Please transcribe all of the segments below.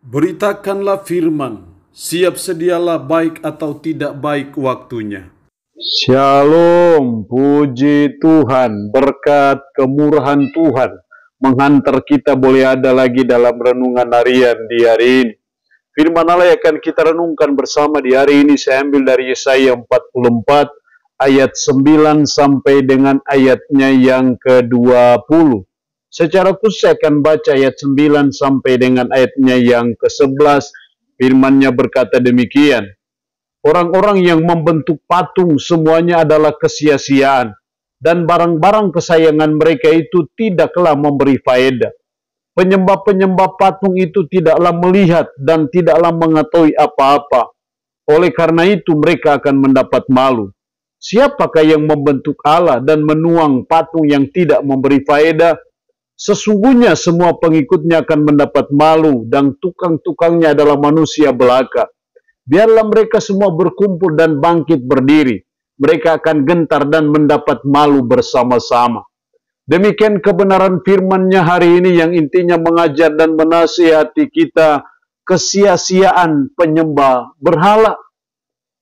Beritakanlah firman, siap sedialah baik atau tidak baik waktunya. Shalom, puji Tuhan, berkat kemurahan Tuhan menghantar kita boleh ada lagi dalam renungan harian di hari ini. Firman Allah yang akan kita renungkan bersama di hari ini saya ambil dari Yesaya 44 ayat 9 sampai dengan ayatnya yang ke-20. Secara khusus saya akan baca ayat 9 sampai dengan ayatnya yang ke-11. Firman-Nya berkata demikian. Orang-orang yang membentuk patung semuanya adalah kesia-siaan, dan barang-barang kesayangan mereka itu tidaklah memberi faedah. Penyembah-penyembah patung itu tidaklah melihat dan tidaklah mengetahui apa-apa. Oleh karena itu mereka akan mendapat malu. Siapakah yang membentuk Allah dan menuang patung yang tidak memberi faedah? Sesungguhnya semua pengikutnya akan mendapat malu dan tukang-tukangnya adalah manusia belaka. Biarlah mereka semua berkumpul dan bangkit berdiri. Mereka akan gentar dan mendapat malu bersama-sama. Demikian kebenaran firman-Nya hari ini yang intinya mengajar dan menasihati kita kesia-siaan penyembah berhala.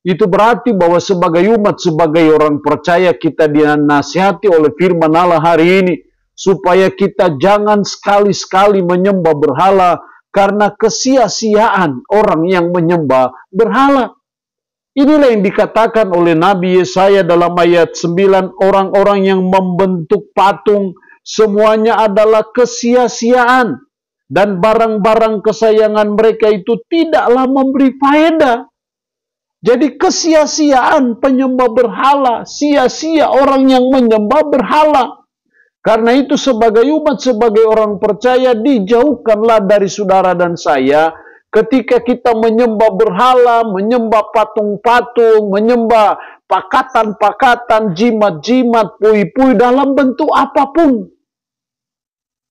Itu berarti bahwa sebagai umat, sebagai orang percaya kita dinasihati oleh firman Allah hari ini supaya kita jangan sekali-sekali menyembah berhala karena kesia-siaan orang yang menyembah berhala. Inilah yang dikatakan oleh Nabi Yesaya dalam ayat 9, orang-orang yang membentuk patung semuanya adalah kesia-siaan dan barang-barang kesayangan mereka itu tidaklah memberi faedah. Jadi kesia-siaan penyembah berhala, sia-sia orang yang menyembah berhala. Karena itu sebagai umat, sebagai orang percaya, dijauhkanlah dari saudara dan saya ketika kita menyembah berhala, menyembah patung-patung, menyembah pakatan-pakatan, jimat-jimat, pui-pui dalam bentuk apapun.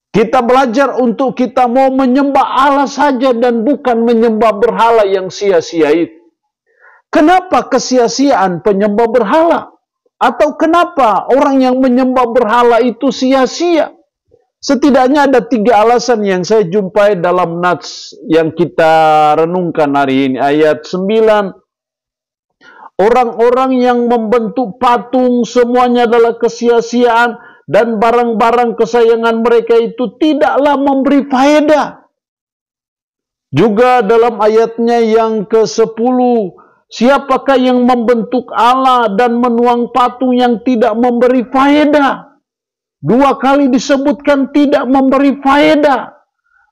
Kita belajar untuk kita mau menyembah Allah saja dan bukan menyembah berhala yang sia-sia itu. Kenapa kesia-siaan penyembah berhala? Atau kenapa orang yang menyembah berhala itu sia-sia? Setidaknya ada 3 alasan yang saya jumpai dalam nats yang kita renungkan hari ini. Ayat 9, orang-orang yang membentuk patung semuanya adalah kesia-siaan dan barang-barang kesayangan mereka itu tidaklah memberi faedah. Juga dalam ayatnya yang ke-10, siapakah yang membentuk Allah dan menuang patung yang tidak memberi faedah? 2 kali disebutkan tidak memberi faedah.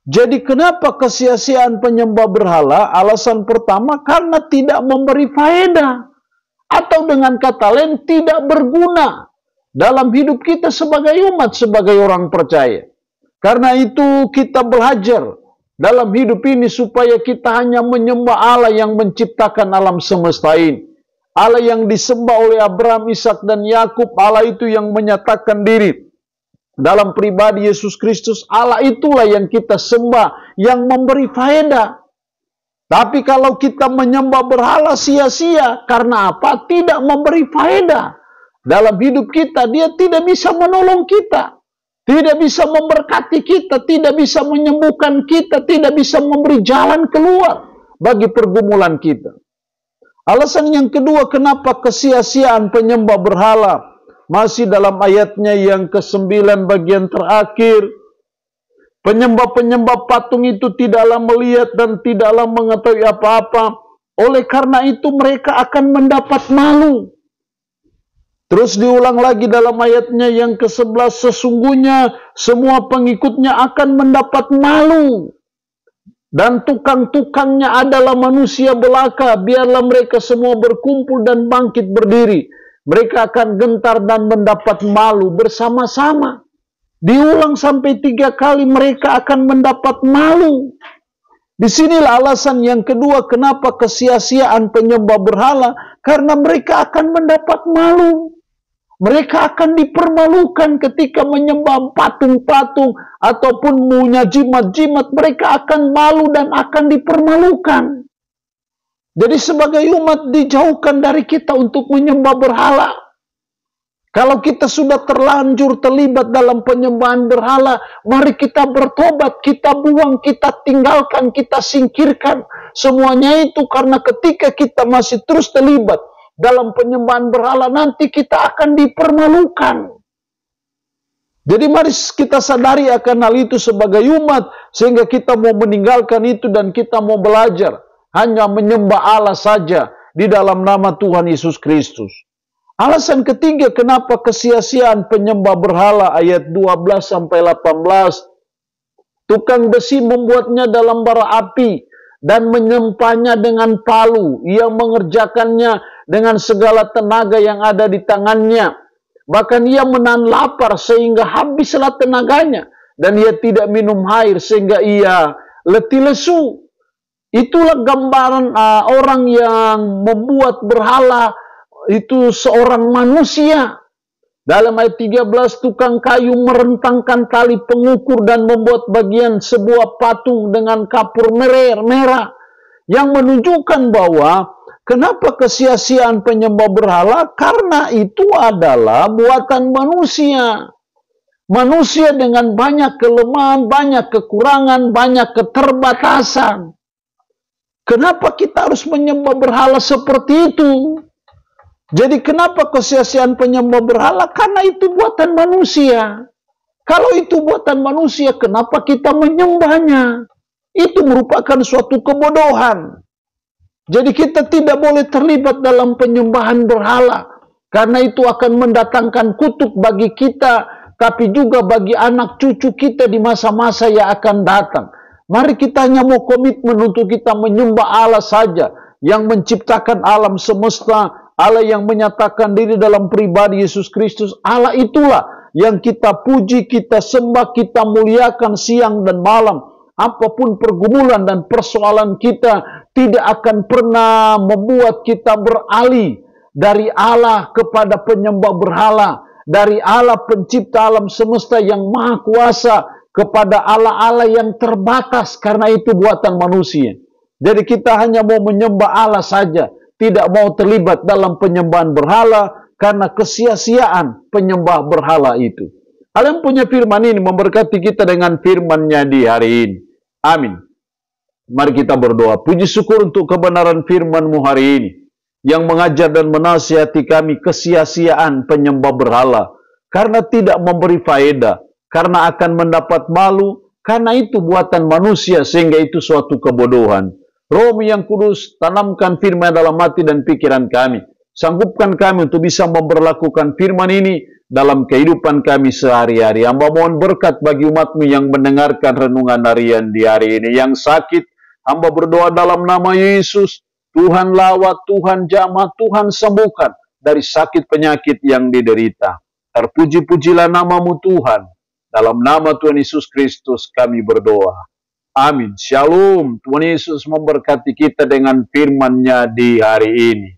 Jadi kenapa kesia-siaan penyembah berhala? Alasan pertama karena tidak memberi faedah. Atau dengan kata lain tidak berguna dalam hidup kita sebagai umat, sebagai orang percaya. Karena itu kita belajar dalam hidup ini supaya kita hanya menyembah Allah yang menciptakan alam semesta ini. Allah yang disembah oleh Abraham, Ishak dan Yakub. Allah itu yang menyatakan diri dalam pribadi Yesus Kristus. Allah itulah yang kita sembah, yang memberi faedah. Tapi kalau kita menyembah berhala sia-sia, karena apa? Tidak memberi faedah dalam hidup kita. Dia tidak bisa menolong kita, tidak bisa memberkati kita, tidak bisa menyembuhkan kita, tidak bisa memberi jalan keluar bagi pergumulan kita. Alasan yang kedua kenapa kesia-siaan penyembah berhala, masih dalam ayatnya yang ke-9 bagian terakhir. Penyembah-penyembah patung itu tidaklah melihat dan tidaklah mengetahui apa-apa. Oleh karena itu mereka akan mendapat malu. Terus diulang lagi dalam ayatnya yang ke-11, sesungguhnya semua pengikutnya akan mendapat malu. Dan tukang-tukangnya adalah manusia belaka. Biarlah mereka semua berkumpul dan bangkit berdiri. Mereka akan gentar dan mendapat malu bersama-sama. Diulang sampai 3 kali, mereka akan mendapat malu. Disinilah alasan yang kedua kenapa kesia-siaan penyembah berhala. Karena mereka akan mendapat malu. Mereka akan dipermalukan ketika menyembah patung-patung ataupun punya jimat-jimat. Mereka akan malu dan akan dipermalukan. Jadi sebagai umat dijauhkan dari kita untuk menyembah berhala. Kalau kita sudah terlanjur terlibat dalam penyembahan berhala, mari kita bertobat, kita buang, kita tinggalkan, kita singkirkan. Semuanya itu karena ketika kita masih terus terlibat dalam penyembahan berhala, nanti kita akan dipermalukan. Jadi mari kita sadari akan hal itu sebagai umat, sehingga kita mau meninggalkan itu dan kita mau belajar hanya menyembah Allah saja di dalam nama Tuhan Yesus Kristus. Alasan ketiga kenapa kesia-siaan penyembah berhala ayat 12-18. Tukang besi membuatnya dalam bara api dan menyempanya dengan palu. Ia mengerjakannya dengan segala tenaga yang ada di tangannya. Bahkan ia menahan lapar sehingga habislah tenaganya. Dan ia tidak minum air sehingga ia letih lesu. Itulah gambaran orang yang membuat berhala itu seorang manusia. Dalam ayat 13, tukang kayu merentangkan tali pengukur dan membuat bagian sebuah patung dengan kapur merah. Yang menunjukkan bahwa kenapa kesia-siaan penyembah berhala? Karena itu adalah buatan manusia. Manusia dengan banyak kelemahan, banyak kekurangan, banyak keterbatasan. Kenapa kita harus menyembah berhala seperti itu? Jadi kenapa kesia-siaan penyembah berhala? Karena itu buatan manusia. Kalau itu buatan manusia, kenapa kita menyembahnya? Itu merupakan suatu kebodohan. Jadi kita tidak boleh terlibat dalam penyembahan berhala. Karena itu akan mendatangkan kutuk bagi kita, tapi juga bagi anak cucu kita di masa-masa yang akan datang. Mari kita hanya mau komitmen untuk kita menyembah Allah saja, yang menciptakan alam semesta, Allah yang menyatakan diri dalam pribadi Yesus Kristus. Allah itulah yang kita puji, kita sembah, kita muliakan siang dan malam. Apapun pergumulan dan persoalan kita tidak akan pernah membuat kita beralih dari Allah kepada penyembah berhala, dari Allah pencipta alam semesta yang maha kuasa kepada Allah-Allah yang terbatas, karena itu buatan manusia. Jadi kita hanya mau menyembah Allah saja, tidak mau terlibat dalam penyembahan berhala karena kesia-siaan penyembah berhala itu. Allah yang punya firman ini memberkati kita dengan firman-Nya di hari ini. Amin. Mari kita berdoa. Puji syukur untuk kebenaran firman-Mu hari ini, yang mengajar dan menasihati kami kesia-siaan penyembah berhala, karena tidak memberi faedah, karena akan mendapat malu, karena itu buatan manusia, sehingga itu suatu kebodohan. Roh yang kudus, tanamkan firman dalam hati dan pikiran kami. Sanggupkan kami untuk bisa memperlakukan firman ini dalam kehidupan kami sehari-hari. Hamba mohon berkat bagi umat-Mu yang mendengarkan renungan harian di hari ini. Yang sakit, hamba berdoa dalam nama Yesus. Tuhan lawat, Tuhan jamah, Tuhan sembuhkan dari sakit penyakit yang diderita. Terpuji-pujilah nama-Mu Tuhan. Dalam nama Tuhan Yesus Kristus kami berdoa. Amin. Shalom. Tuhan Yesus memberkati kita dengan firman-Nya di hari ini.